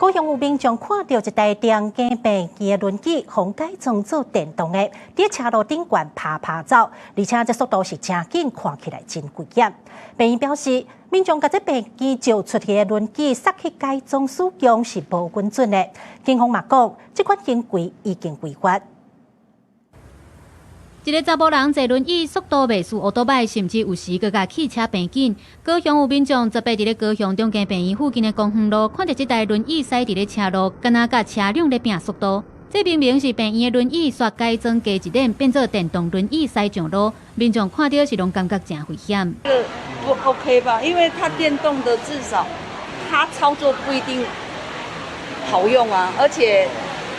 高雄有民眾看到一台電動病機的輪椅，風改裝做電動的，在車路頂懸爬走，而且這速度是真緊，看起來真危險。病院表示，民眾把這病機照出去的輪椅塞去改裝使用是無允准的。警方嘛講，這款行為已經違法。一個查某人坐輪椅，速度袂輸烏多擺，甚至有時閣甲汽車並緊。高雄有民眾昨晡佇咧高雄中間病院附近的公園路，看到這台輪椅駛佇咧車路，敢若甲車輛咧拼速度。這明明是病院的輪椅，煞改裝加一點，變做電動輪椅駛上路。民眾看到是攏感覺真危險。這個不 OK 吧？因為它電動的，至少它操作不一定好用啊，而且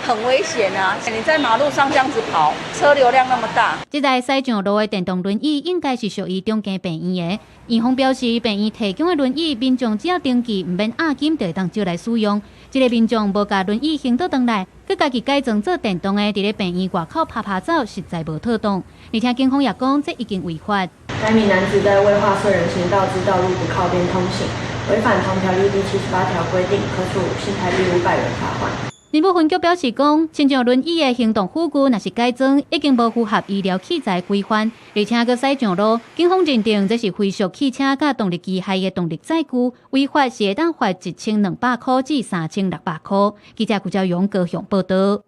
很危險啊！你在馬路上這樣子跑，車流量那麼大。這台駛上路的電動輪椅應該是屬於中間病院的。院方表示，病院提供的輪椅，民眾只要登記，唔免押金就會當借來使用。這個民眾無甲輪椅行倒轉來，佮家己改裝做電動的，佇咧病院外口爬走，實在無妥當。而且警方也講，這已經違法。該名男子在未劃設人行道之道路不靠邊通行，違反同條例第78條規定，可處新台幣500元罰款。林部分局表示講，親像輪椅的行動輔具，若是改裝，已經無符合醫療器材規範，而且閣駛上路，警方認定這是非屬汽車甲動力機械的動力載具，違法是會當罰1200塊至3600塊。記者顧兆勇高雄報道。